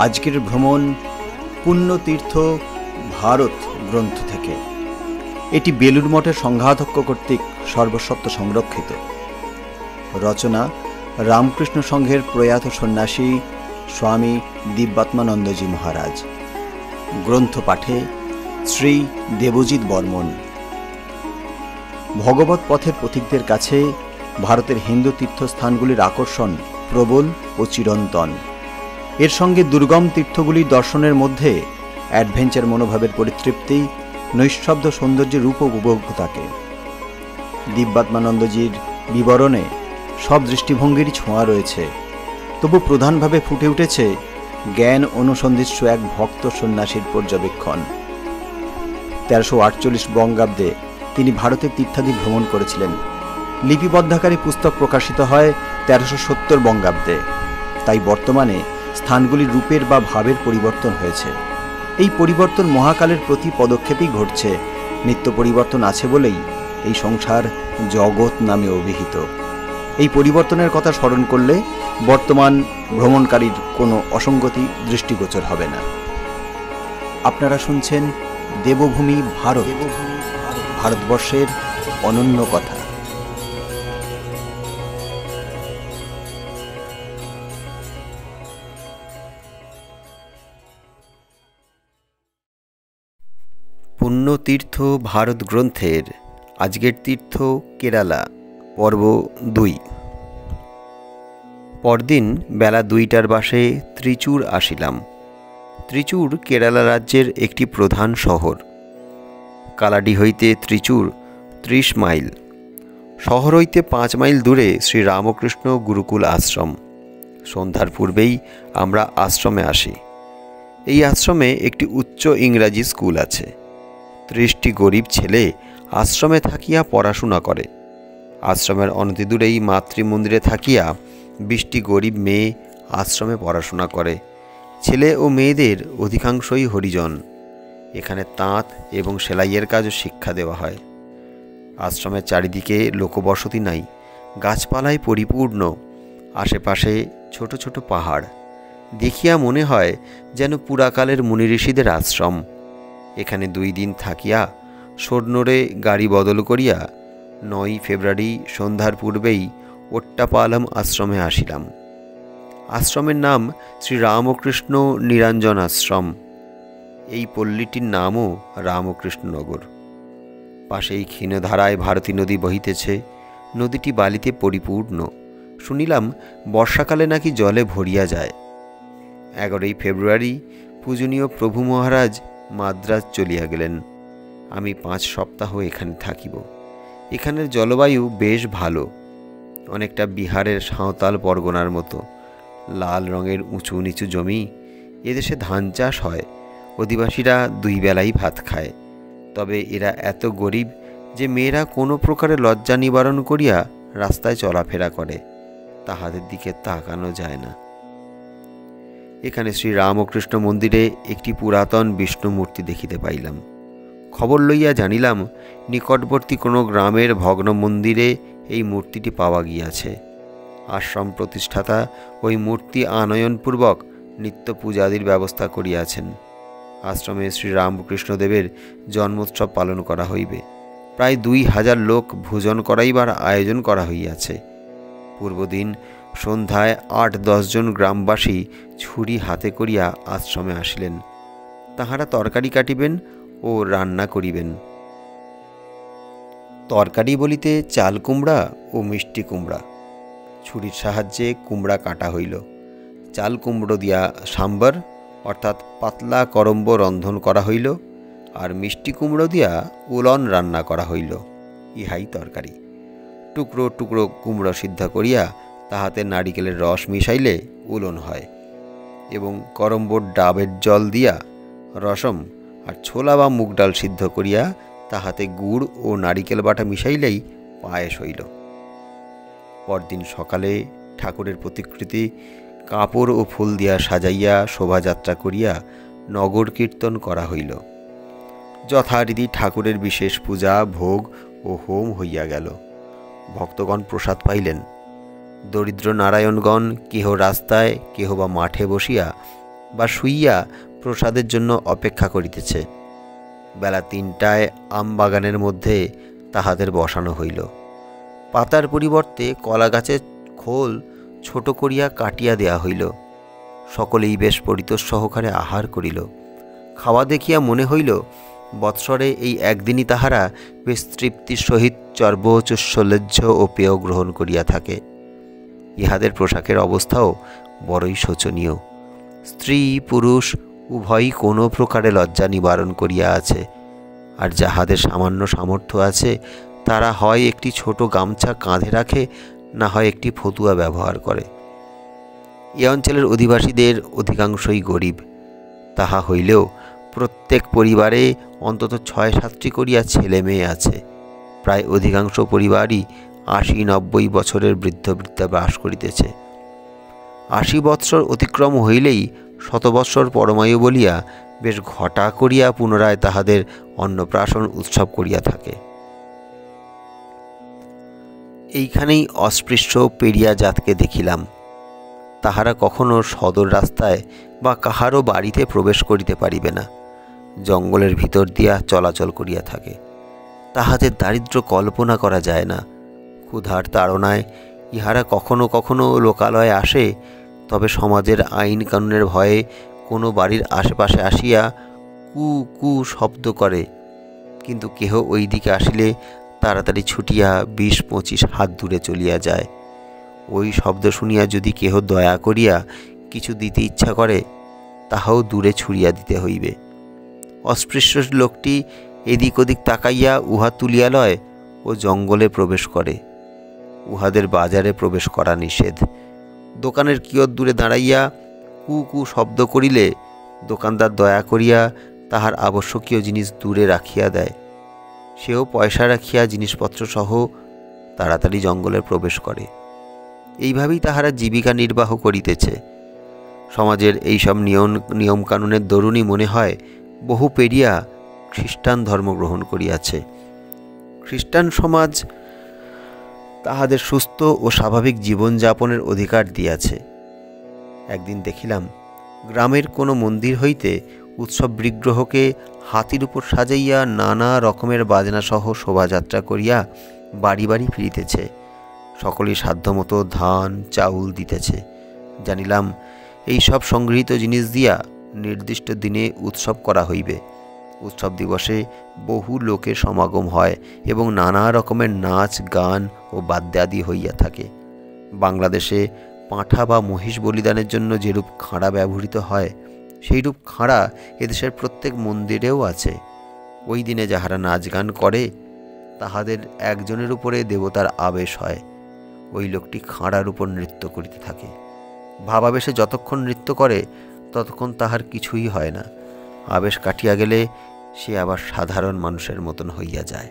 আজকের ভ্রমণ পুণ্যতীর্থ ভারত গ্রন্থ থেকে। এটি বেলুড় মঠের সংঘাধ্যক্ষ কর্তৃক সর্বস্বত্ব সংরক্ষিত। রচনা রামকৃষ্ণ সংঘের প্রয়াত সন্ন্যাসী স্বামী দিব্যাত্মানন্দজি মহারাজ। গ্রন্থ পাঠে শ্রী দেবজিৎ বর্মন। ভগবত পথের পথিকদের কাছে ভারতের হিন্দু তীর্থস্থানগুলির আকর্ষণ প্রবল ও চিরন্তন। এর সঙ্গে দুর্গম তীর্থগুলির দর্শনের মধ্যে অ্যাডভেঞ্চার মনোভাবের পরিতৃপ্তি, নৈঃশব্দ সৌন্দর্যের রূপ উপভোগ থাকে। দিব্যাত্মানন্দজির বিবরণে সব দৃষ্টিভঙ্গিরই ছোঁয়া রয়েছে, তবু প্রধানভাবে ফুটে উঠেছে জ্ঞান অনুসন্ধিৎসু এক ভক্ত সন্ন্যাসীর পর্যবেক্ষণ। 1348 বঙ্গাব্দে তিনি ভারতের তীর্থাদি ভ্রমণ করেছিলেন। লিপিবদ্ধাকারী পুস্তক প্রকাশিত হয় 1370 বঙ্গাব্দে। তাই বর্তমানে স্থানগুলির রূপের বা ভাবের পরিবর্তন হয়েছে। এই পরিবর্তন মহাকালের প্রতি পদক্ষেপেই ঘটছে। নিত্য পরিবর্তন আছে বলেই এই সংসার জগৎ নামে অভিহিত। এই পরিবর্তনের কথা স্মরণ করলে বর্তমান ভ্রমণকারীর কোনো অসঙ্গতি দৃষ্টিগোচর হবে না। আপনারা শুনছেন দেবভূমি ভারত, ভারতবর্ষের অনন্য কথা। পুণ্যতীর্থ ভারত গ্রন্থের আজকের তীর্থ কেরালা, পর্ব 2। পরদিন বেলা 2টার বাসে ত্রিচূর আসিলাম। ত্রিচূর কেরালা রাজ্যের একটি প্রধান শহর। কালাডি হইতে ত্রিচূর 30 মাইল। শহর হইতে 5 মাইল দূরে শ্রী রামকৃষ্ণ গুরুকুল আশ্রম। সন্ধ্যার পূর্বেই আমরা আশ্রমে আসি। এই আশ্রমে একটি উচ্চ ইংরাজি স্কুল আছে। 30টি গরিব ছেলে আশ্রমে থাকিয়া পড়াশোনা করে। আশ্রমের অনতিদূরেই মাতৃমন্দিরে থাকিয়া 20টি গরিব মেয়ে আশ্রমে পড়াশোনা করে। ছেলে ও মেয়েদের অধিকাংশই হরিজন। এখানে তাঁত এবং সেলাইয়ের কাজও শিক্ষা দেওয়া হয়। আশ্রমের চারিদিকে লোকবসতি নাই, গাছপালায় পরিপূর্ণ। আশেপাশে ছোট ছোট পাহাড়। দেখিয়া মনে হয় যেন পুরাকালের মুনি ঋষিদের আশ্রম। এখানে 2 দিন থাকিয়া সরনোরে গাড়ি বদল করিয়া 9 ফেব্রুয়ারি সন্ধ্যার পূর্বেই ওট্টাপালম আশ্রমে আসিলাম। আশ্রমের নাম শ্রী রামকৃষ্ণ নিরঞ্জন আশ্রম। এই পল্লীটির নামও রামকৃষ্ণনগর। পাশেই ক্ষীণধারায় ভারতী নদী বহিতেছে। নদীটি বালিতে পরিপূর্ণ। শুনিলাম বর্ষাকালে নাকি জলে ভরিয়া যায়। 11 ফেব্রুয়ারি পূজনীয় প্রভু মহারাজ মাদ্রাজ চলিয়া গেলেন। আমি 5 সপ্তাহ এখানে থাকিব। এখানের জলবায়ু বেশ ভালো, অনেকটা বিহারের সাঁওতাল পরগনার মতো। লাল রঙের উঁচু নিচু জমি। এদেশে ধান চাষ হয়। অধিবাসীরা 2 বেলাই ভাত খায়। তবে এরা এত গরিব যে মেয়েরা কোনো প্রকারে লজ্জা নিবারণ করিয়া রাস্তায় চলাফেরা করে। তাহাদের দিকে তাকানো যায় না। এখানে শ্রী রামকৃষ্ণ মন্দিরে একটি পুরাতন বিষ্ণু মূর্তি দেখিতে পাইলাম। খবর লইয়া জানিলাম নিকটবর্তী কোনো গ্রামের ভগ্ন মন্দিরে এই মূর্তিটি পাওয়া গিয়াছে। আশ্রম প্রতিষ্ঠাতা ওই মূর্তি আনয়নপূর্বক নিত্য পূজাদির ব্যবস্থা করিয়াছেন। আশ্রমে শ্রী রামকৃষ্ণদেবের জন্মোৎসব পালন করা হইবে। প্রায় 2000 লোক ভোজন করাইবার আয়োজন করা হইয়াছে। পূর্বদিন সন্ধ্যায় 8-10 জন গ্রামবাসী ছুরি হাতে করিয়া আশ্রমে আসিলেন। তাহারা তরকারি কাটিবেন ও রান্না করিবেন। তরকারি বলিতে চাল কুমড়া ও মিষ্টি কুমড়া। ছুরির সাহায্যে কুমড়া কাটা হইল। চাল কুমড়ো দিয়া সাম্বার অর্থাৎ পাতলা করম্ব রন্ধন করা হইল, আর মিষ্টি কুমড়ো দিয়া উলন রান্না করা হইল। ইহাই তরকারি। টুকরো টুকরো কুমড়ো সিদ্ধ করিয়া তাহাতে নারিকেলের রস মিশাইলে উলন হয়, এবং করম্বর ডাবের জল দিয়া রসম, আর ছোলা বা মুগ ডাল সিদ্ধ করিয়া তাহাতে গুড় ও নারিকেল বাটা মিশাইলেই পায়েস হইল। পরদিন সকালে ঠাকুরের প্রতিকৃতি কাপড় ও ফুল দিয়া সাজাইয়া শোভাযাত্রা করিয়া নগর কীর্তন করা হইল। যথারীতি ঠাকুরের বিশেষ পূজা, ভোগ ও হোম হইয়া গেল। ভক্তগণ প্রসাদ পাইলেন। দরিদ্র নারায়ণগণ কেহ রাস্তায়, কেহ বা মাঠে বসিয়া বা শুইয়া প্রসাদের জন্য অপেক্ষা করিতেছে। বেলা ৩টায় আম বাগানের মধ্যে তাহাদের বসানো হইল। পাতার পরিবর্তে কলা গাছের খোল ছোট করিয়া কাটিয়া দেয়া হইল। সকলেই বেশ পরিতোষ সহকারে আহার করিল। খাওয়া দেখিয়া মনে হইল বৎসরে এই একদিনই তাহারা বেশ তৃপ্তির সহিত চর্বচস্যলেহ্য ও পেয় গ্রহণ করিয়া থাকে। ইহাদের পোশাকের অবস্থাও বড়ই শোচনীয়। স্ত্রী পুরুষ উভয়ই কোনো প্রকারে লজ্জা নিবারণ করিয়া আছে, আর যাহাদের সামান্য সামর্থ্য আছে তারা হয় একটি ছোট গামছা কাঁধে রাখে, না হয় একটি ফতুয়া ব্যবহার করে। এ অঞ্চলের অধিবাসীদের অধিকাংশই গরিব। তাহা হইলেও প্রত্যেক পরিবারে অন্তত ৬-৭টি করিয়া ছেলে মেয়ে আছে। প্রায় অধিকাংশ পরিবারই ৮০-৯০ বছরের বৃদ্ধ বৃদ্ধা বাস করিতেছে। ৮০ বৎসর অতিক্রম হইলেই ১০০ বৎসর পরমায়ু বলিয়া বেশ ঘটা করিয়া পুনরায় তাহাদের অন্নপ্রাশন উৎসব করিয়া থাকে। এইখানেই অস্পৃশ্য পেরিয়া জাতকে দেখিলাম। তাহারা কখনো সদর রাস্তায় বা কাহারও বাড়িতে প্রবেশ করিতে পারিবে না, জঙ্গলের ভিতর দিয়া চলাচল করিয়া থাকে। তাহাদের দারিদ্র্য কল্পনা করা যায় না। ক্ষুধার তাড়নায় ইহারা কখনো কখনো লোকালয়ে আসে, তবে সমাজের আইন কানুনের ভয়ে কোনো বাড়ির আশেপাশে আসিয়া কু কু শব্দ করে, কিন্তু কেহ ওই দিকে আসিলে তাড়াতাড়ি ছুটিয়া ২০-২৫ হাত দূরে চলিয়া যায়। ওই শব্দ শুনিয়া যদি কেহ দয়া করিয়া কিছু দিতে ইচ্ছা করে, তাহাও দূরে ছুড়িয়া দিতে হইবে। অস্পৃশ্য লোকটি এদিক ওদিক তাকাইয়া উহা তুলিয়া লয় ও জঙ্গলে প্রবেশ করে। উহাদের বাজারে প্রবেশ করা নিষেধ। দোকানের কিয়ৎ দূরে দাঁড়াইয়া কু কু শব্দ করিলে দোকানদার দয়া করিয়া তাহার আবশ্যকীয় জিনিস দূরে রাখিয়া দেয়। সেও পয়সা রাখিয়া জিনিসপত্র সহ তাড়াতাড়ি জঙ্গলে প্রবেশ করে। এইভাবেই তাহারা জীবিকা নির্বাহ করিতেছে। সমাজের এইসব নিয়মকানুনের দরুনই মনে হয় বহু পেরিয়া খ্রিস্টান ধর্ম গ্রহণ করিয়াছে। খ্রিস্টান সমাজ তাহাদের সুস্থ ও স্বাভাবিক জীবনযাপনের অধিকার দিয়াছে। একদিন দেখিলাম গ্রামের কোনো মন্দির হইতে উৎসব বিগ্রহকে হাতির উপর সাজাইয়া নানা রকমের বাজনাসহ শোভাযাত্রা করিয়া বাড়ি বাড়ি ফিরিতেছে। সকলেই সাধ্যমতো ধান চাউল দিতেছে। জানিলাম এই সব সংগৃহীত জিনিস দিয়া নির্দিষ্ট দিনে উৎসব করা হইবে। উৎসব দিবসে বহু লোকের সমাগম হয় এবং নানা রকমের নাচ গান ও বাদ্যাদি হইয়া থাকে। বাংলাদেশে পাঁঠা বা মহিষ বলিদানের জন্য যেরূপ খাঁড়া ব্যবহৃত হয়, সেইরূপ খাঁড়া এদেশের প্রত্যেক মন্দিরেও আছে। ওই দিনে যাহারা নাচ গান করে তাহাদের একজনের উপরে দেবতার আবেশ হয়। ওই লোকটি খাঁড়ার উপর নৃত্য করিতে থাকে। ভাবাবেশে যতক্ষণ নৃত্য করে ততক্ষণ তাহার কিছুই হয় না। আবেশ কাটিয়া গেলে সে আবার সাধারণ মানুষের মতন হইয়া যায়।